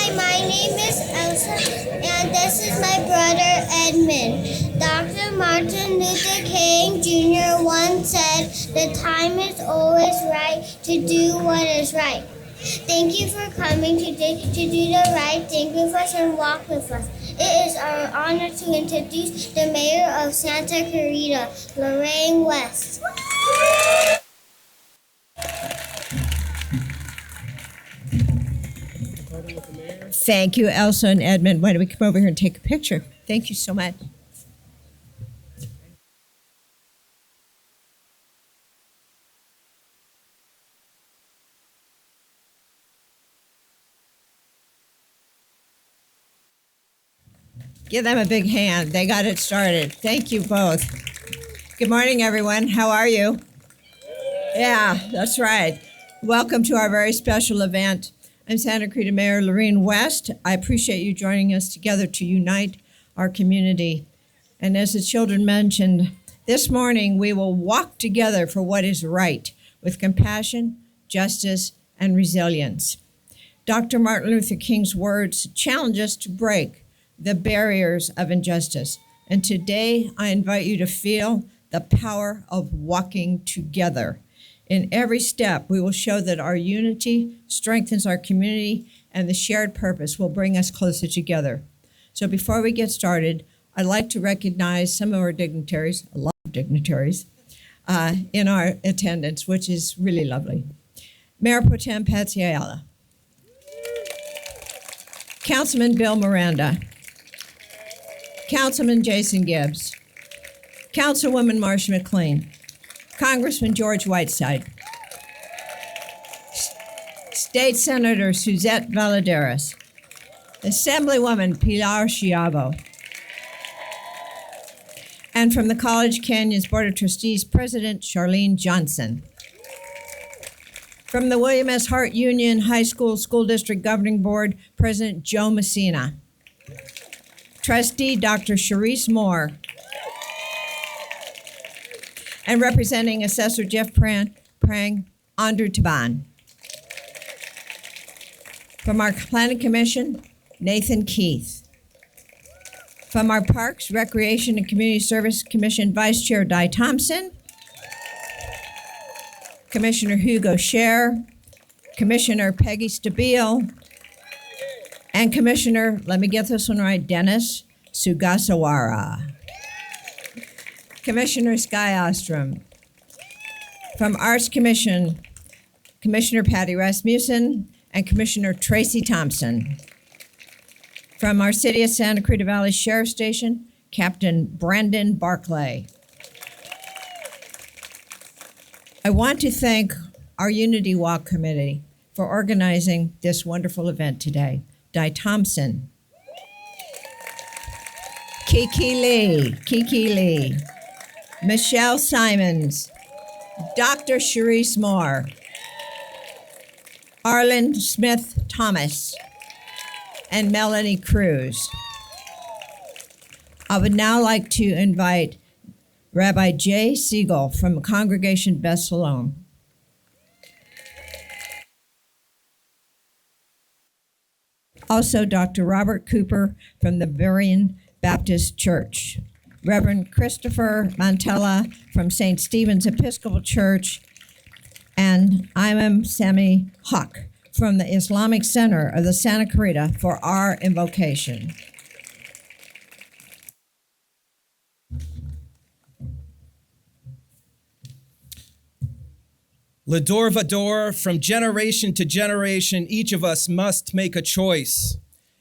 Hi, my name is Elsa, and this is my brother Edmund. Dr. Martin Luther King Jr. once said, "The time is always right to do what is right." Thank you for coming today to do the right thing with us and walk with us. It is our honor to introduce the mayor of Santa Clarita, Lorraine West. Thank you, Elsa and Edmund. Why don't we come over here and take a picture? Thank you so much. Give them a big hand. They got it started. Thank you both. Good morning, everyone. How are you? Yeah, that's right. Welcome to our very special event. I'm Santa Clarita Mayor Lorraine West. I appreciate you joining us together to unite our community. And as the children mentioned, this morning we will walk together for what is right with compassion, justice, and resilience. Dr. Martin Luther King's words challenge us to break the barriers of injustice. And today I invite you to feel the power of walking together. In every step, we will show that our unity strengthens our community and the shared purpose will bring us closer together. So before we get started, I'd like to recognize some of our dignitaries, a lot of dignitaries, in our attendance, which is really lovely. Mayor Pro Tem Patsy Ayala. Councilman Bill Miranda. Councilman Jason Gibbs. Councilwoman Marcia McLean. Congressman George Whiteside. State Senator Suzette Valadares. Assemblywoman Pilar Chiavo. And from the College Canyons Board of Trustees, President Charlene Johnson. From the William S. Hart Union High School School District Governing Board, President Joe Messina. Trustee Dr. Sharice Moore. And representing Assessor Jeff Prang, Andrew Taban. From our Planning Commission, Nathan Keith. From our Parks, Recreation, and Community Service Commission, Vice Chair Di Thompson. Commissioner Hugo Scher, Commissioner Peggy Stabile, and Commissioner, let me get this one right, Dennis Sugasawara. Commissioner Sky Ostrom. From Arts Commission, Commissioner Patty Rasmussen and Commissioner Tracy Thompson. From our City of Santa Clarita Valley Sheriff Station, Captain Brandon Barclay. I want to thank our Unity Walk Committee for organizing this wonderful event today. Di Thompson. Kiki Lee. Michelle Simons, Dr. Sharice Moore, Arlen Smith Thomas, and Melanie Cruz. I would now like to invite Rabbi Jay Siegel from Congregation Beth Salome. Also, Dr. Robert Cooper from the Berean Baptist Church. Reverend Christopher Mantella from St. Stephen's Episcopal Church, and Imam Sami Haq from the Islamic Center of the Santa Clarita for our invocation. L'Ador Vador, from generation to generation, each of us must make a choice.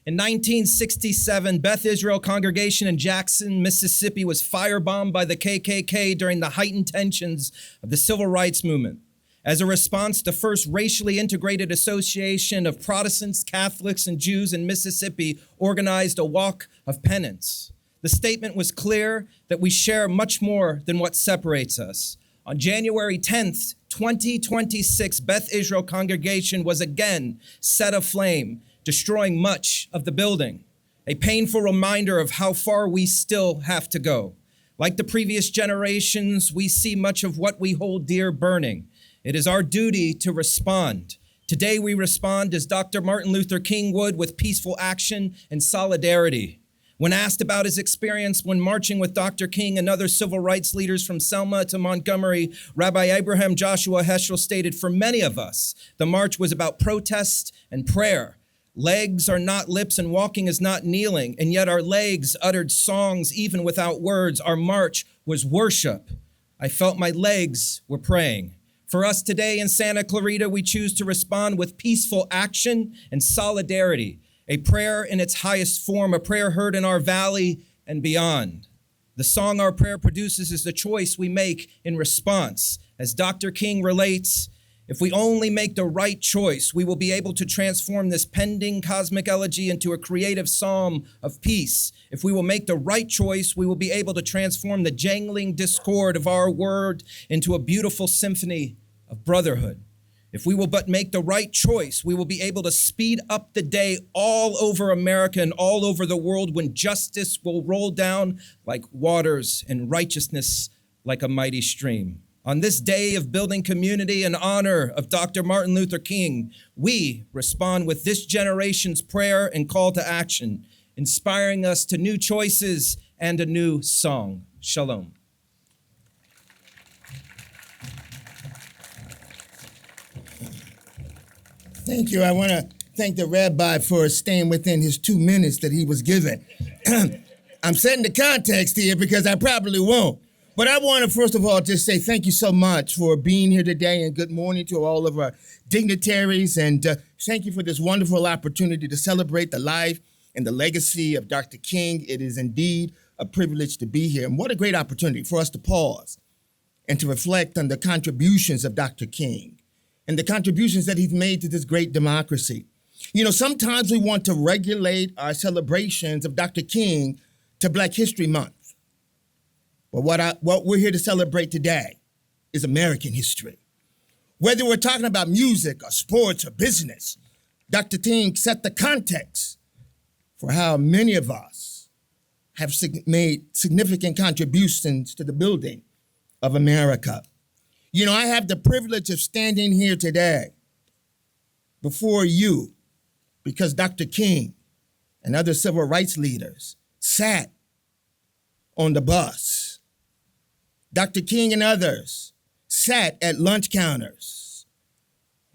In 1967, Beth Israel congregation in Jackson, Mississippi was firebombed by the KKK during the heightened tensions of the Civil Rights Movement. As a response, the first racially integrated association of Protestants, Catholics, and Jews in Mississippi organized a walk of penance. The statement was clear that we share much more than what separates us. On January 10th, 2026, Beth Israel congregation was again set aflame, destroying much of the building, a painful reminder of how far we still have to go. Like the previous generations, we see much of what we hold dear burning. It is our duty to respond, Today we respond as Dr. Martin Luther King would, with peaceful action and solidarity. When asked about his experience when marching with Dr. King and other civil rights leaders from Selma to Montgomery, Rabbi Abraham Joshua Heschel stated, "For many of us, the march was about protest and prayer. Legs are not lips and walking is not kneeling, and yet our legs uttered songs even without words. Our march was worship. I felt my legs were praying." For us today in Santa Clarita, we choose to respond with peaceful action and solidarity, a prayer in its highest form, a prayer heard in our valley and beyond. The song our prayer produces is the choice we make in response. As Dr. King relates, if we only make the right choice, we will be able to transform this pending cosmic elegy into a creative psalm of peace. If we will make the right choice, we will be able to transform the jangling discord of our word into a beautiful symphony of brotherhood. If we will but make the right choice, we will be able to speed up the day all over America and all over the world when justice will roll down like waters and righteousness like a mighty stream. On this day of building community in honor of Dr. Martin Luther King, we respond with this generation's prayer and call to action, inspiring us to new choices and a new song. Shalom. Thank you. I want to thank the rabbi for staying within his 2 minutes that he was given. I'm setting the context here because I probably won't. But I want to, first of all, just say thank you so much for being here today, and good morning to all of our dignitaries. And thank you for this wonderful opportunity to celebrate the life and the legacy of Dr. King. It is indeed a privilege to be here. And what a great opportunity for us to pause and to reflect on the contributions of Dr. King and the contributions that he's made to this great democracy. You know, sometimes we want to regulate our celebrations of Dr. King to Black History Month. But what we're here to celebrate today is American history. Whether we're talking about music or sports or business, Dr. King set the context for how many of us have made significant contributions to the building of America. You know, I have the privilege of standing here today before you because Dr. King and other civil rights leaders sat on the bus. Dr. King and others sat at lunch counters.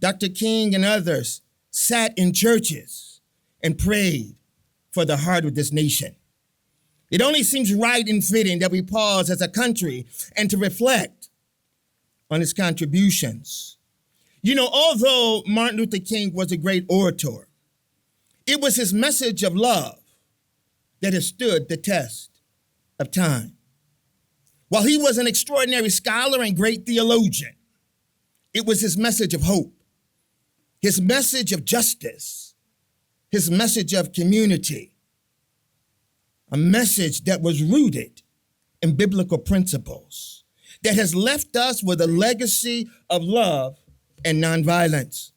Dr. King and others sat in churches and prayed for the heart of this nation. It only seems right and fitting that we pause as a country and to reflect on his contributions. You know, although Martin Luther King was a great orator, it was his message of love that has stood the test of time. While he was an extraordinary scholar and great theologian, it was his message of hope, his message of justice, his message of community, a message that was rooted in biblical principles that has left us with a legacy of love and nonviolence.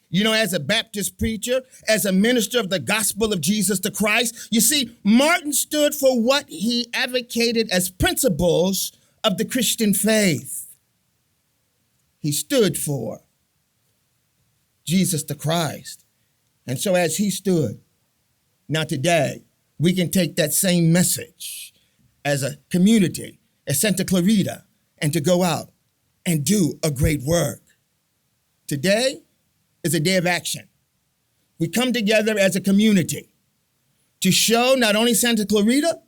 You know, as a Baptist preacher, as a minister of the gospel of Jesus the Christ, you see, Martin stood for what he advocated as principles of the Christian faith. He stood for Jesus the Christ. And so as he stood, now today, we can take that same message as a community, as Santa Clarita, and to go out and do a great work. Today is a day of action. We come together as a community to show not only Santa Clarita,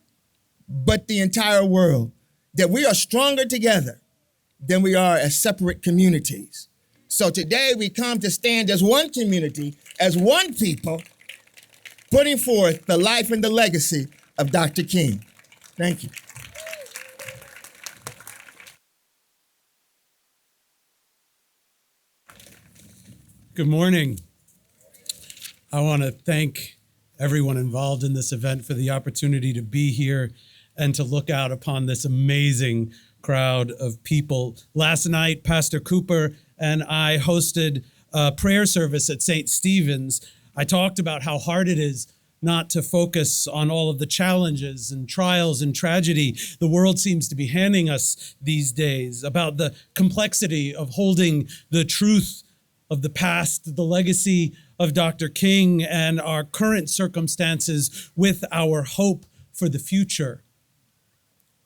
but the entire world that we are stronger together than we are as separate communities. So today we come to stand as one community, as one people, putting forth the life and the legacy of Dr. King. Thank you. Good morning. I want to thank everyone involved in this event for the opportunity to be here and to look out upon this amazing crowd of people. Last night, Pastor Cooper and I hosted a prayer service at St. Stephen's. I talked about how hard it is not to focus on all of the challenges and trials and tragedy the world seems to be handing us these days, about the complexity of holding the truth of the past, the legacy of Dr. King, and our current circumstances with our hope for the future.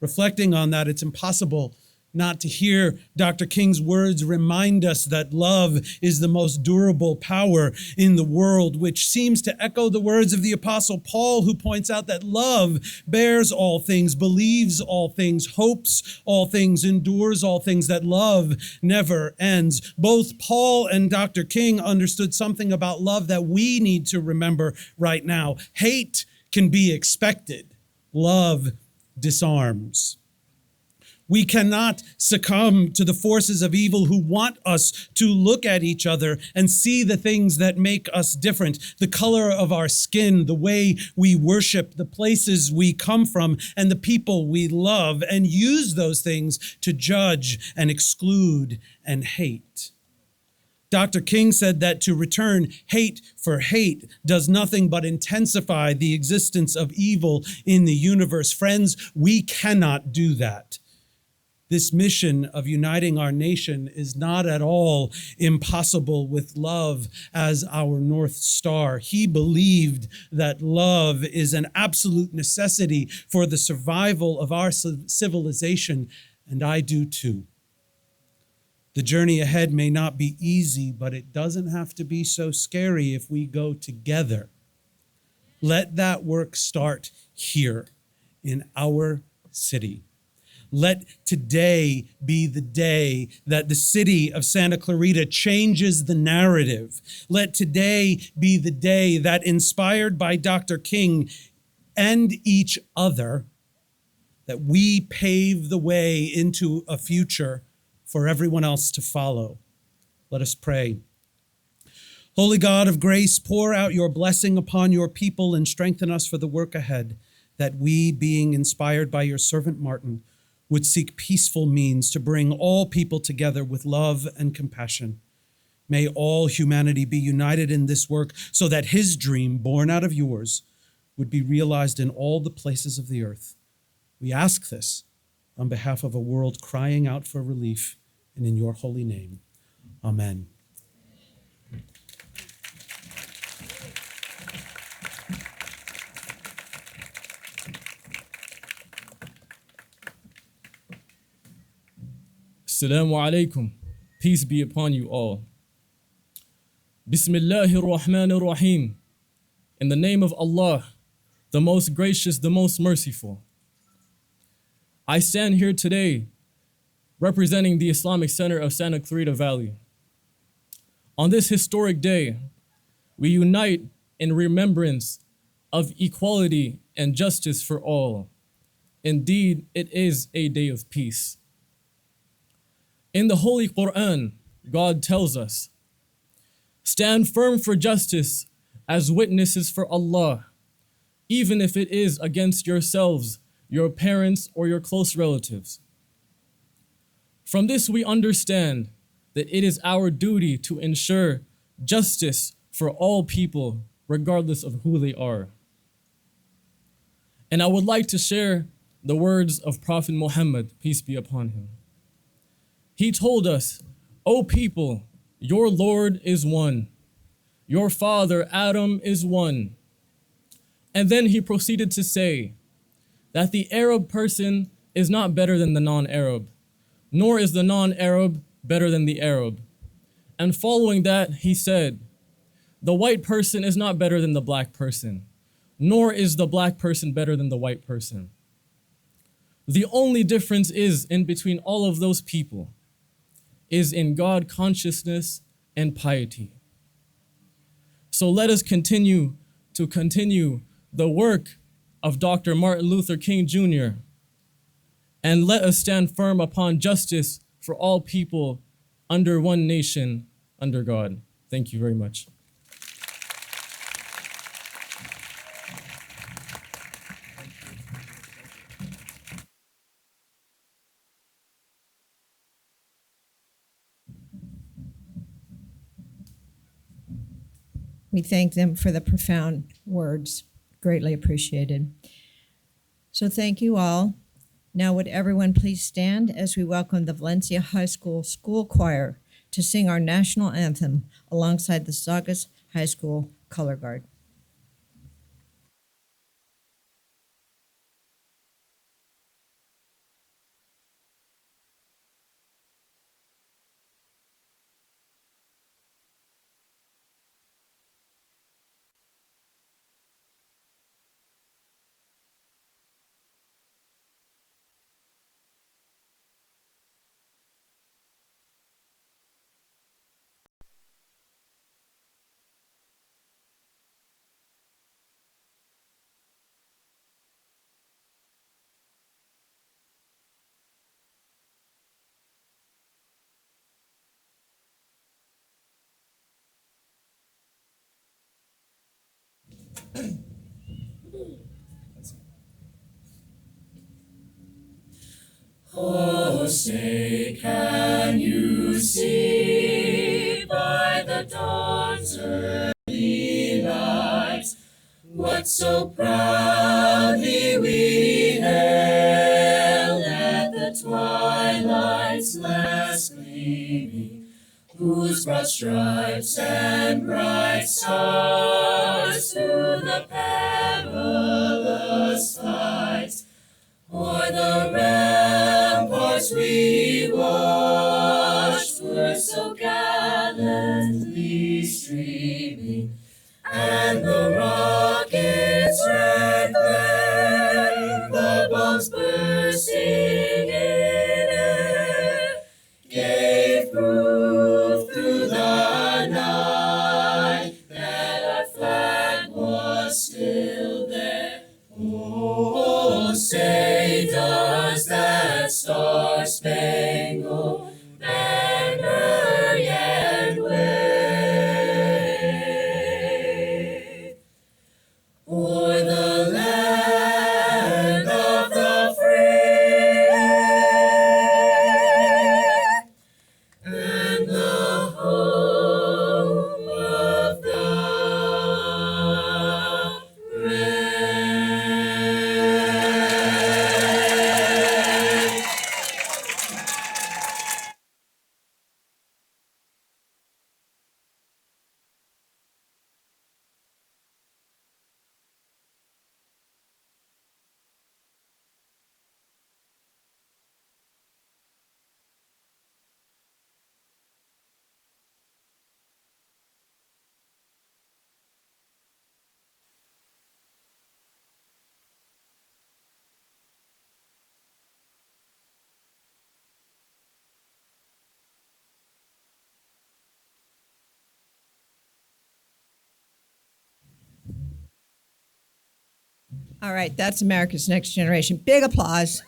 Reflecting on that, it's impossible not to hear Dr. King's words remind us that love is the most durable power in the world, which seems to echo the words of the Apostle Paul, who points out that love bears all things, believes all things, hopes all things, endures all things, that love never ends. Both Paul and Dr. King understood something about love that we need to remember right now. Hate can be expected. Love disarms. We cannot succumb to the forces of evil who want us to look at each other and see the things that make us different, the color of our skin, the way we worship, the places we come from, and the people we love, and use those things to judge and exclude and hate. Dr. King said that to return hate for hate does nothing but intensify the existence of evil in the universe. Friends, we cannot do that. This mission of uniting our nation is not at all impossible with love as our North Star. He believed that love is an absolute necessity for the survival of our civilization, and I do too. The journey ahead may not be easy, but it doesn't have to be so scary if we go together. Let that work start here in our city. Let today be the day that the city of Santa Clarita changes the narrative. Let today be the day that, inspired by Dr. King and each other, that we pave the way into a future for everyone else to follow. Let us pray. Holy God of grace, pour out your blessing upon your people and strengthen us for the work ahead, that we, being inspired by your servant Martin, would seek peaceful means to bring all people together with love and compassion. May all humanity be united in this work so that his dream, born out of yours, would be realized in all the places of the earth. We ask this on behalf of a world crying out for relief, and in your holy name. Amen. Assalamu alaikum. Peace be upon you all. Bismillahir Rahmanir Rahim. In the name of Allah, the most gracious, the most merciful. I stand here today representing the Islamic Center of Santa Clarita Valley. On this historic day, we unite in remembrance of equality and justice for all. Indeed, it is a day of peace. In the Holy Quran, God tells us, "Stand firm for justice as witnesses for Allah, even if it is against yourselves, your parents, or your close relatives." From this, we understand that it is our duty to ensure justice for all people, regardless of who they are. And I would like to share the words of Prophet Muhammad, peace be upon him. He told us, "O people, your Lord is one. Your father Adam is one." And then he proceeded to say that the Arab person is not better than the non-Arab, nor is the non-Arab better than the Arab. And following that, he said, the white person is not better than the black person, nor is the black person better than the white person. The only difference is in between all of those people is in God consciousness and piety. So let us continue the work of Dr. Martin Luther King Jr. and let us stand firm upon justice for all people under one nation, under God. Thank you very much. We thank them for the profound words. Greatly appreciated. So thank you all. Now would everyone please stand as we welcome the Valencia High School School Choir to sing our national anthem alongside the Saugus High School Color Guard. Oh, say, can you see by the dawn's early light what so proudly we hailed at the twilight's last gleaming, whose broad stripes and bright stars through the perilous fight o'er the ramparts we watched were so gallantly streaming, and the rocket's red glare, the bombs bursting in air, gave proof through the night that our flag was still there. Oh, say does that star-spangled banner yet wave o'er the land of the free and the home of the brave? All right, that's America's Next Generation. Big applause.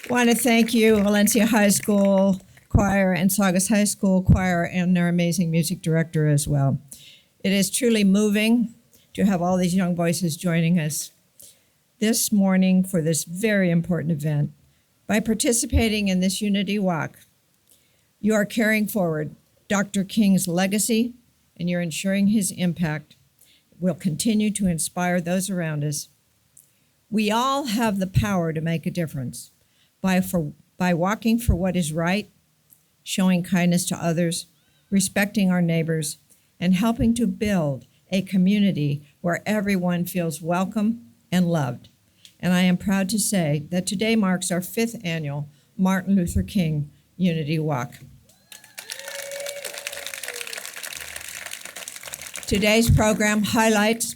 Want to thank you, Valencia High School Choir and Saugus High School Choir, and their amazing music director as well. It is truly moving to have all these young voices joining us this morning for this very important event. By participating in this Unity Walk, you are carrying forward Dr. King's legacy, and you're ensuring his impact will continue to inspire those around us. We all have the power to make a difference by walking for what is right, showing kindness to others, respecting our neighbors, and helping to build a community where everyone feels welcome and loved. And I am proud to say that today marks our 5th annual Martin Luther King Unity Walk. Today's program highlights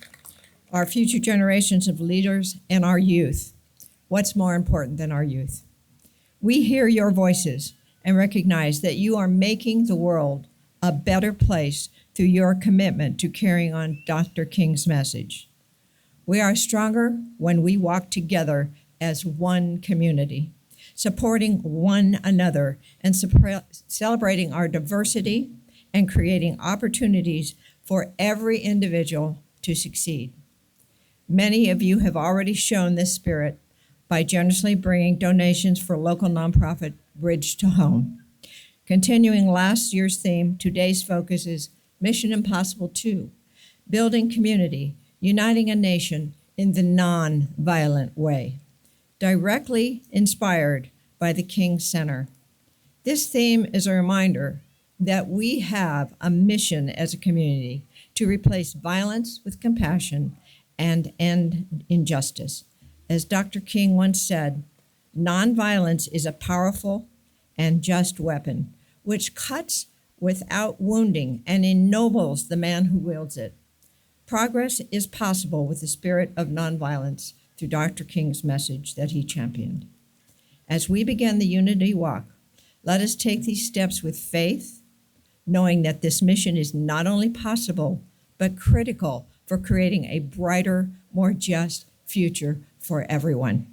our future generations of leaders and our youth. What's more important than our youth? We hear your voices and recognize that you are making the world a better place through your commitment to carrying on Dr. King's message. We are stronger when we walk together as one community, supporting one another and celebrating our diversity and creating opportunities for every individual to succeed. Many of you have already shown this spirit by generously bringing donations for local nonprofit Bridge to Home. Continuing last year's theme, today's focus is Mission Impossible 2, building community, uniting a nation in the non-violent way. directly inspired by the King Center. This theme is a reminder that we have a mission as a community to replace violence with compassion and end injustice. As Dr. King once said, nonviolence is a powerful and just weapon, which cuts without wounding and ennobles the man who wields it. Progress is possible with the spirit of nonviolence through Dr. King's message that he championed. As we begin the Unity Walk, let us take these steps with faith, knowing that this mission is not only possible, but critical for creating a brighter, more just future for everyone.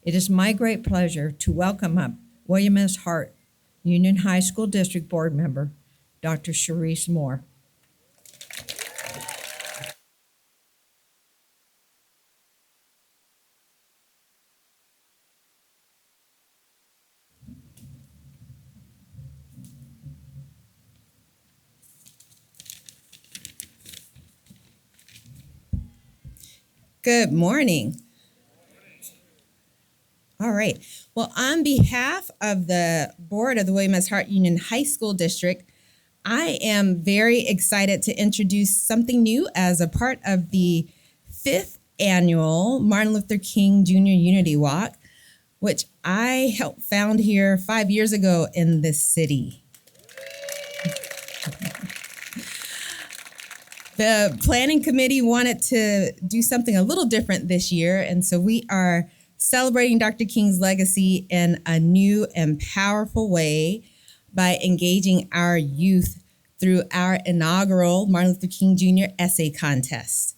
It is my great pleasure to welcome up William S. Hart, Union High School District Board Member, Dr. Sharice Moore. Good morning. All right. Well, on behalf of the board of the William S. Hart Union High School District, I am very excited to introduce something new as a part of the 5th annual Martin Luther King Jr. Unity Walk, which I helped found here 5 years ago in this city. The planning committee wanted to do something a little different this year, and so we are celebrating Dr. King's legacy in a new and powerful way by engaging our youth through our inaugural Martin Luther King Jr. essay contest.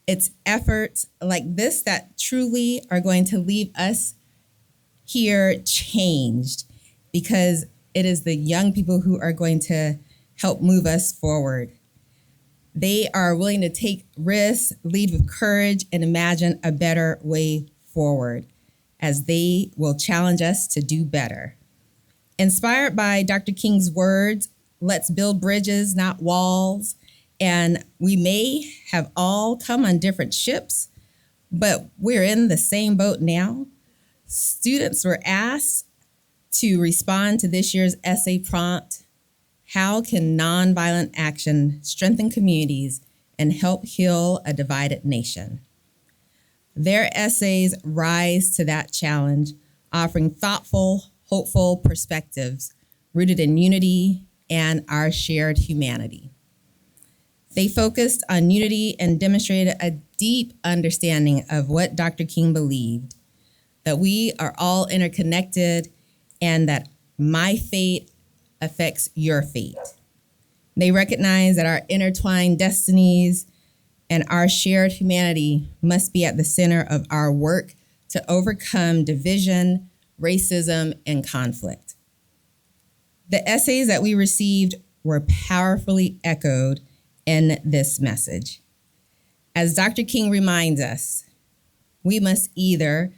It's efforts like this that truly are going to leave us here changed, because it is the young people who are going to help move us forward. They are willing to take risks, lead with courage, and imagine a better way forward, as they will challenge us to do better. Inspired by Dr. King's words, let's build bridges, not walls. And we may have all come on different ships, but we're in the same boat now. Students were asked to respond to this year's essay prompt: how can nonviolent action strengthen communities and help heal a divided nation? Their essays rise to that challenge, offering thoughtful, hopeful perspectives rooted in unity and our shared humanity. They focused on unity and demonstrated a deep understanding of what Dr. King believed, that we are all interconnected and that my fate affects your fate. They recognize that our intertwined destinies and our shared humanity must be at the center of our work to overcome division, racism, and conflict. The essays that we received were powerfully echoed in this message. As Dr. King reminds us, we must either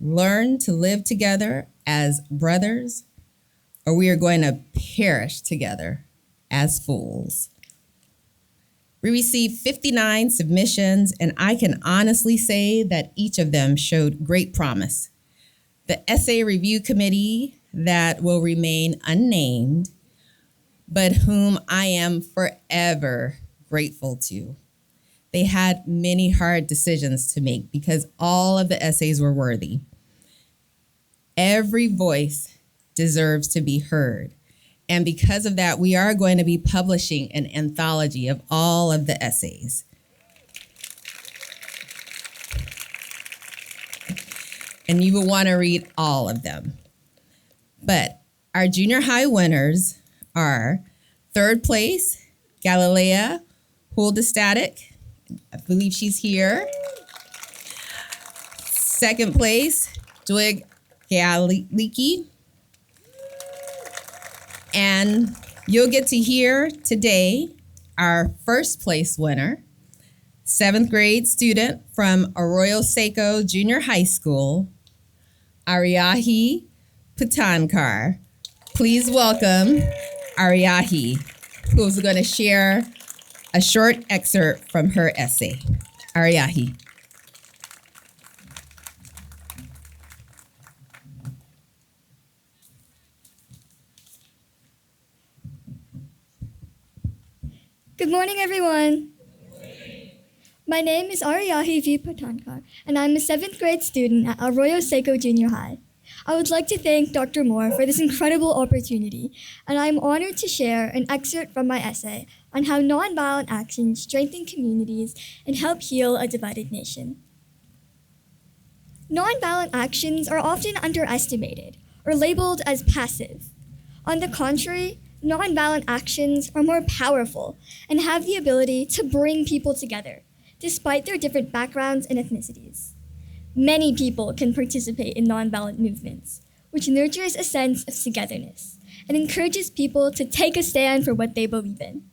learn to live together as brothers, or we are going to perish together as fools. We received 59 submissions, and I can honestly say that each of them showed great promise. The essay review committee, that will remain unnamed, but whom I am forever grateful to. They had many hard decisions to make because all of the essays were worthy. Every voice deserves to be heard. And because of that, we are going to be publishing an anthology of all of the essays. And you will want to read all of them. But our junior high winners are 3rd place, Galilea Huldastatic. I believe she's here. 2nd place, Dwig Galiki. And you'll get to hear today our 1st place winner, 7th grade student from Arroyo Seco Junior High School, Ariyahi Patankar. Please welcome Ariyahi, who is going to share a short excerpt from her essay. Ariyahi. Good morning, everyone. My name is Ariyahi V. Patankar, and I'm a 7th grade student at Arroyo Seco Junior High. I would like to thank Dr. Moore for this incredible opportunity, and I'm honored to share an excerpt from my essay on how nonviolent actions strengthen communities and help heal a divided nation. Nonviolent actions are often underestimated or labeled as passive. On the contrary, nonviolent actions are more powerful and have the ability to bring people together, despite their different backgrounds and ethnicities. Many people can participate in nonviolent movements, which nurtures a sense of togetherness and encourages people to take a stand for what they believe in.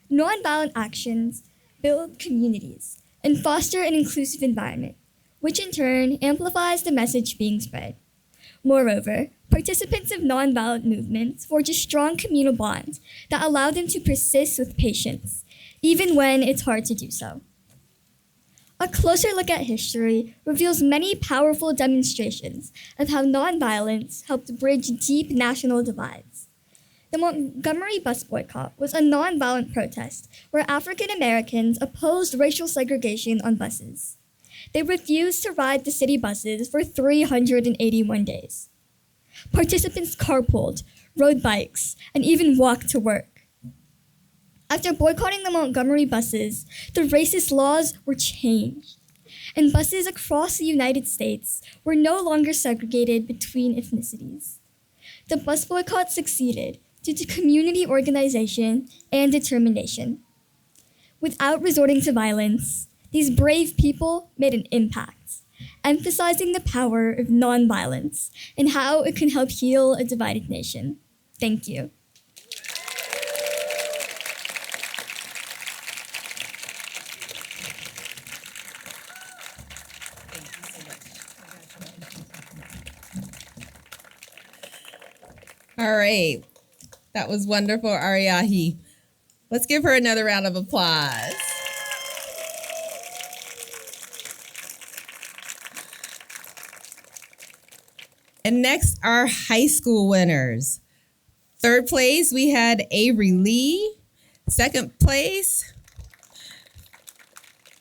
Nonviolent actions build communities and foster an inclusive environment, which in turn amplifies the message being spread. Moreover, participants of nonviolent movements forge a strong communal bond that allow them to persist with patience, even when it's hard to do so. A closer look at history reveals many powerful demonstrations of how nonviolence helped bridge deep national divides. The Montgomery bus boycott was a nonviolent protest where African Americans opposed racial segregation on buses. They refused to ride the city buses for 381 days. Participants carpooled, rode bikes, and even walked to work. After boycotting the Montgomery buses, the racist laws were changed, and buses across the United States were no longer segregated between ethnicities. The bus boycott succeeded due to community organization and determination. Without resorting to violence, these brave people made an impact, emphasizing the power of nonviolence and how it can help heal a divided nation. Thank you. All right. That was wonderful, Ariyahi. Let's give her another round of applause. And next, our high school winners. Third place, we had Avery Lee. Second place,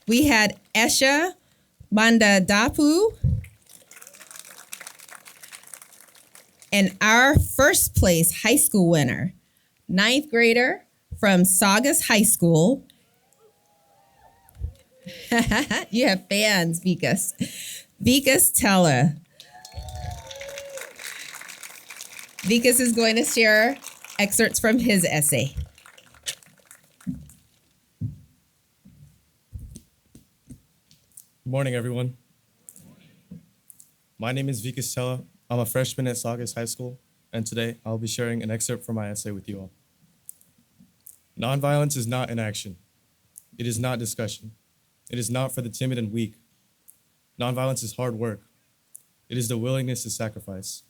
we had Esha Mandadapu. And our first place high school winner, 9th grader from Saugus High School. You have fans, Vikas. Vikas Tella. Vikas is going to share excerpts from his essay. Good morning, everyone. My name is Vikas Tella. I'm a freshman at Saugus High School, and today I'll be sharing an excerpt from my essay with you all. Nonviolence is not inaction. It is not discussion. It is not for the timid and weak. Nonviolence is hard work. It is the willingness to sacrifice.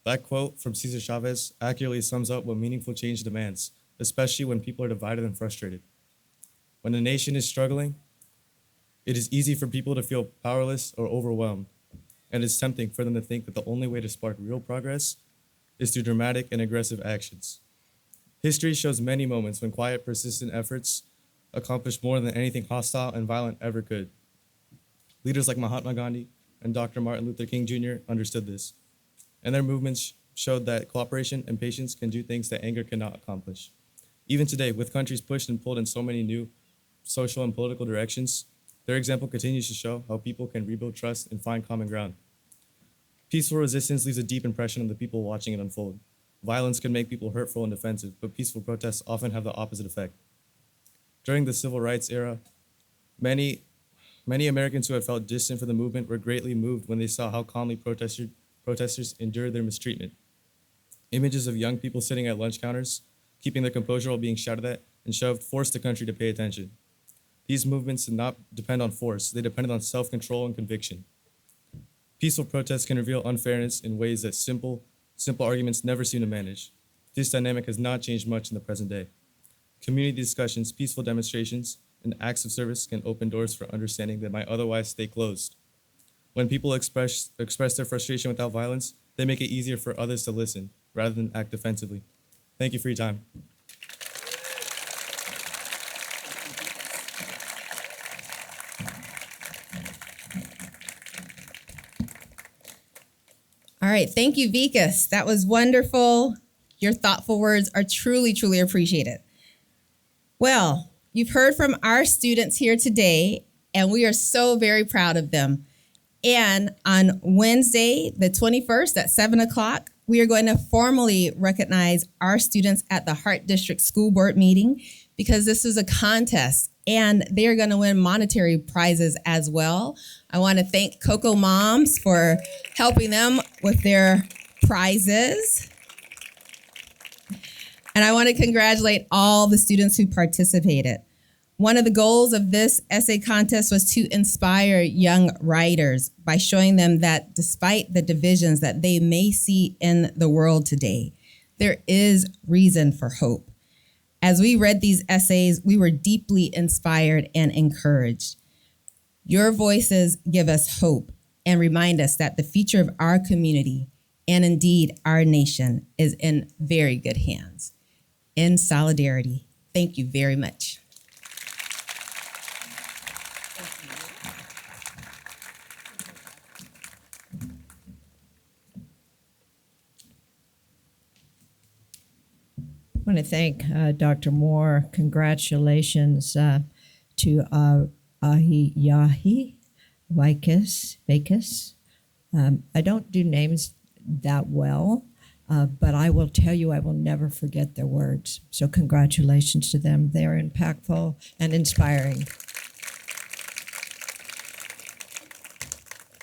That quote from Cesar Chavez accurately sums up what meaningful change demands, especially when people are divided and frustrated. When a nation is struggling, it is easy for people to feel powerless or overwhelmed, and it's tempting for them to think that the only way to spark real progress is through dramatic and aggressive actions. History shows many moments when quiet, persistent efforts accomplished more than anything hostile and violent ever could. Leaders like Mahatma Gandhi and Dr. Martin Luther King Jr. understood this, and their movements showed that cooperation and patience can do things that anger cannot accomplish. Even today, with countries pushed and pulled in so many new social and political directions, their example continues to show how people can rebuild trust and find common ground. Peaceful resistance leaves a deep impression on the people watching it unfold. Violence can make people hurtful and defensive, but peaceful protests often have the opposite effect. During the civil rights era, many Americans who had felt distant from the movement were greatly moved when they saw how calmly protesters endured their mistreatment. Images of young people sitting at lunch counters, keeping their composure while being shouted at and shoved, forced the country to pay attention. These movements did not depend on force, they depended on self-control and conviction. Peaceful protests can reveal unfairness in ways that simple arguments never seem to manage. This dynamic has not changed much in the present day. Community discussions, peaceful demonstrations, and acts of service can open doors for understanding that might otherwise stay closed. When people express their frustration without violence, they make it easier for others to listen rather than act defensively. Thank you for your time. All right. Thank you, Vikas. That was wonderful. Your thoughtful words are truly, truly appreciated. Well, you've heard from our students here today, and we are so very proud of them. And on Wednesday, the 21st at 7 o'clock, we are going to formally recognize our students at the Hart District School Board meeting because this is a contest and they are going to win monetary prizes as well. I want to thank Coco Moms for helping them with their prizes. And I want to congratulate all the students who participated. One of the goals of this essay contest was to inspire young writers by showing them that despite the divisions that they may see in the world today, there is reason for hope. As we read these essays, we were deeply inspired and encouraged. Your voices give us hope and remind us that the future of our community and indeed our nation is in very good hands. In solidarity, thank you very much. I want to thank Dr. Moore. Congratulations to Ahiyahi Vaikis. I don't do names that well, but I will tell you I will never forget their words. So congratulations to them. They're impactful and inspiring.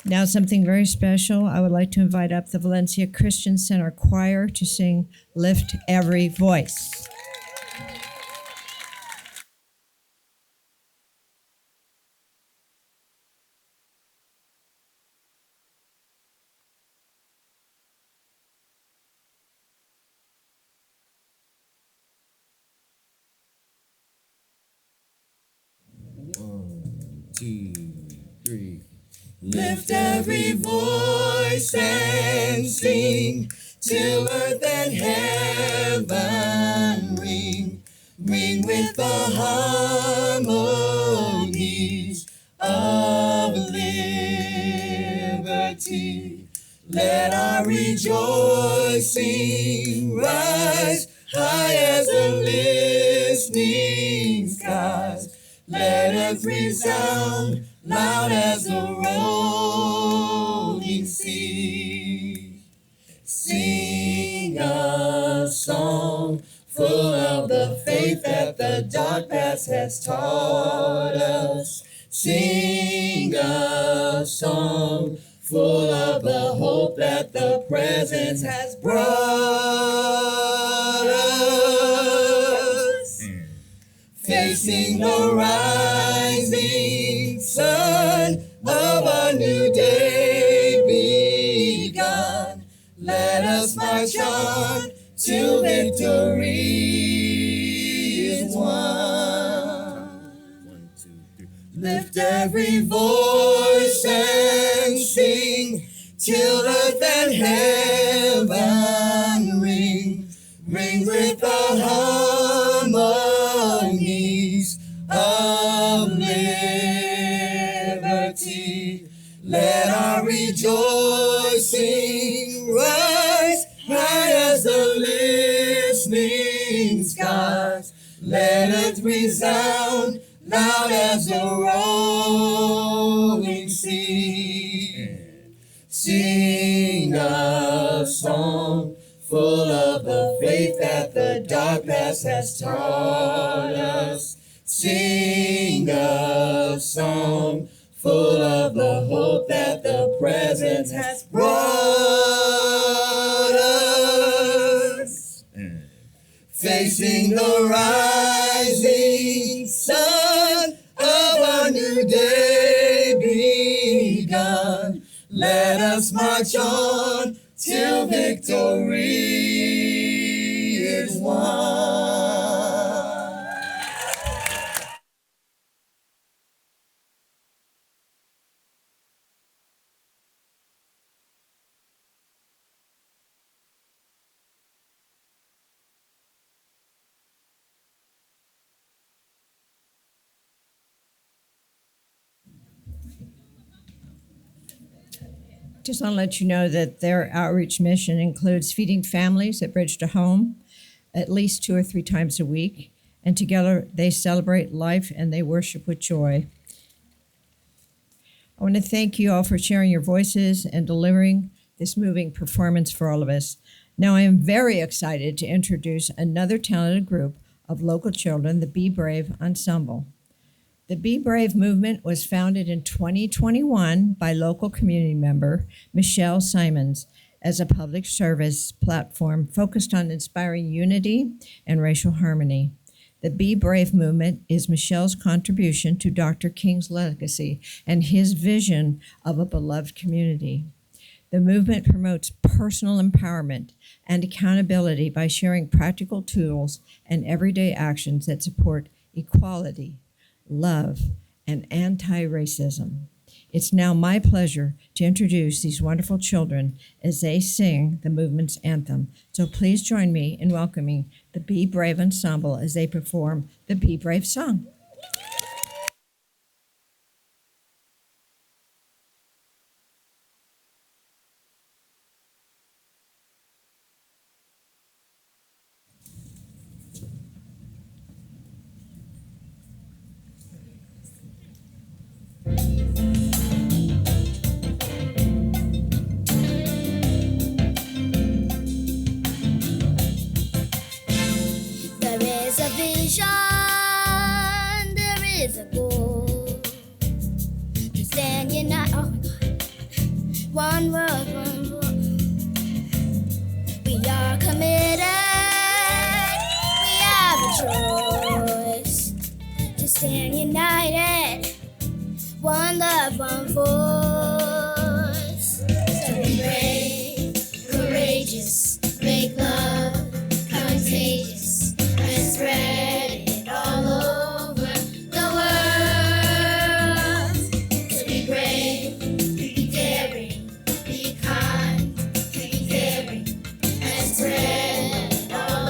Now something very special. I would like to invite up the Valencia Christian Center Choir to sing Lift Every Voice. Two, three. Lift every voice and sing till earth and heaven ring. Ring with the harmonies of liberty. Let our rejoicing rise high as the listening skies. Let earth resound loud as the rolling sea. Sing a song full of the faith that the dark past has taught us. Sing a song full of the hope that the present has brought us. Facing the rising sun of a new day begun. Let us march on till victory is won. 1, 2, 3. Lift every voice and sing till earth and heaven ring. Ring with the harmonies of liberty. Let our rejoicing rise high as the listening skies. Let it resound loud as the rolling sea. Sing a song full of the faith that the dark past has taught us. Sing a song full of the hope that the present has brought us. Facing the rising sun of a new day begun. Let us march on till victory is won. Just want to let you know that their outreach mission includes feeding families at Bridge to Home at least 2 or 3 times a week. And together they celebrate life and they worship with joy. I want to thank you all for sharing your voices and delivering this moving performance for all of us. Now I am very excited to introduce another talented group of local children, the Be Brave Ensemble. The Be Brave movement was founded in 2021 by local community member Michelle Simons as a public service platform focused on inspiring unity and racial harmony. The Be Brave movement is Michelle's contribution to Dr. King's legacy and his vision of a beloved community. The movement promotes personal empowerment and accountability by sharing practical tools and everyday actions that support equality, love, and anti-racism. It's now my pleasure to introduce these wonderful children as they sing the movement's anthem. So please join me in welcoming the Be Brave Ensemble as they perform the Be Brave song. There is a vision, there is a goal. To stand united, oh my God. One world, one world. We are committed, we have a choice. To stand united, one love, one voice. So be brave, courageous, make love contagious, and spread it all over the world. So be brave, be daring, be kind, be caring, and spread it all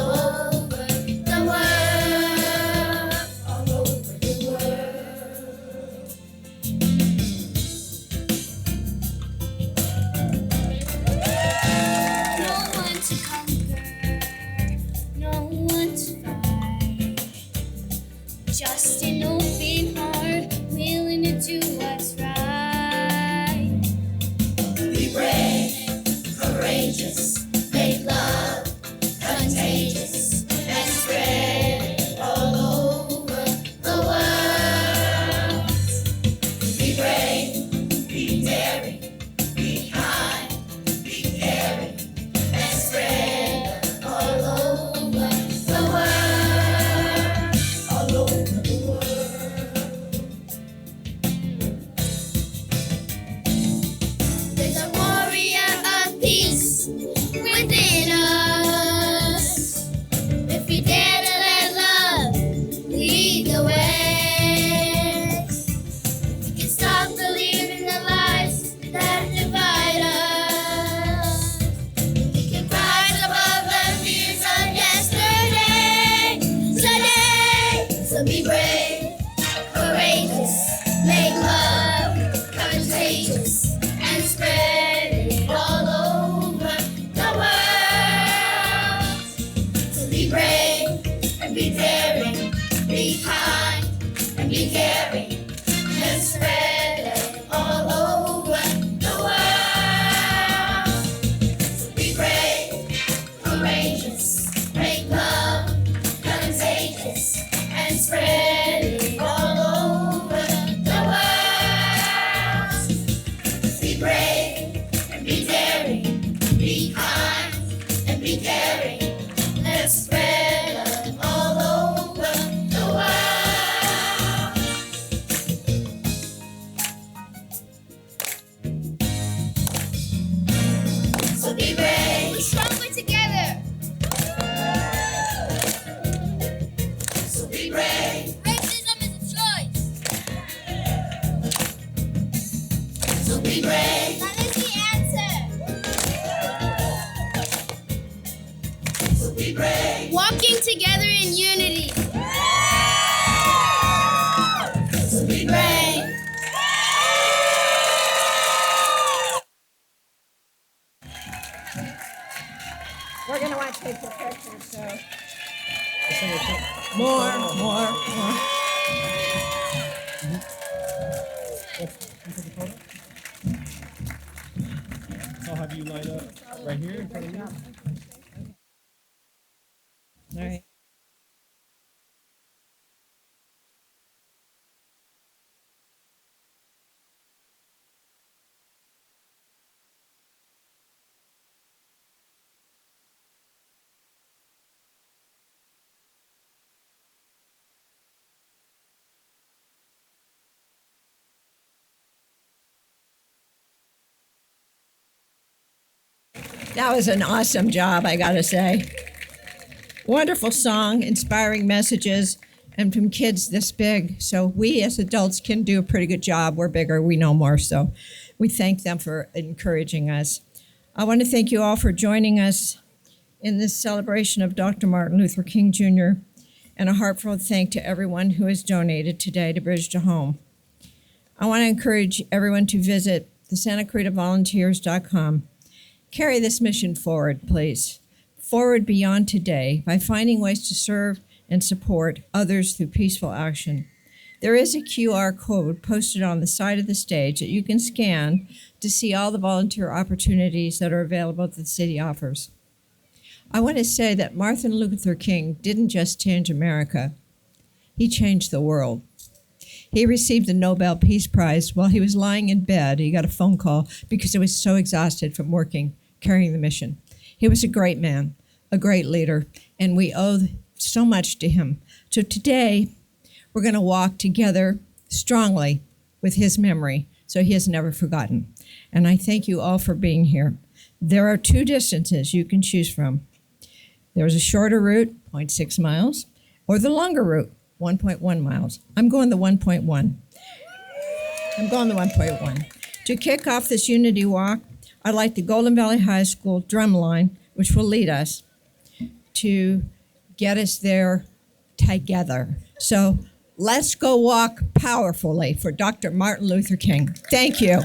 over the world, all over the world. No one to conquer, no one to fight. Just an open heart, willing to do what's right. Be brave, courageous, make love contagious, and spread it all over the world. Be brave, be daring, be kind, be caring, and spread it all over the world, all over the world. There's a warrior of peace within us. If we dare to let love lead the way, we can stop believing the lies that divide us. We can rise above the fears of yesterday, today. So be brave, courageous, make love contagious, and spread it all over the world. So be brave and be daring, be kind and be caring, and spread it all over the world. So be brave, courageous, make love contagious, and spread it all over the world. Be brave and be daring, be kind and be caring, let's spread it all over the world. More, more, more. I'll have you line up right here in front of me. All right. That was an awesome job, I gotta say. Wonderful song, inspiring messages, and from kids this big. So we as adults can do a pretty good job. We're bigger, we know more. So we thank them for encouraging us. I want to thank you all for joining us in this celebration of Dr. Martin Luther King Jr. and a heartfelt thank to everyone who has donated today to Bridge to Home. I want to encourage everyone to visit the SantaClaritaVolunteers.com. Carry this mission forward, please. Forward beyond today by finding ways to serve and support others through peaceful action. There is a QR code posted on the side of the stage that you can scan to see all the volunteer opportunities that are available that the city offers. I want to say that Martin Luther King didn't just change America, he changed the world. He received the Nobel Peace Prize while he was lying in bed. He got a phone call because he was so exhausted from working, carrying the mission. He was a great man, a great leader, and we owe so much to him. So today, we're going to walk together strongly with his memory so he is never forgotten. And I thank you all for being here. There are two distances you can choose from. There's a shorter route, 0.6 miles, or the longer route, 1.1 miles. I'm going the 1.1. To kick off this unity walk, I'd like the Golden Valley High School drum line, which will lead us, to get us there together. So let's go walk powerfully for Dr. Martin Luther King. Thank you.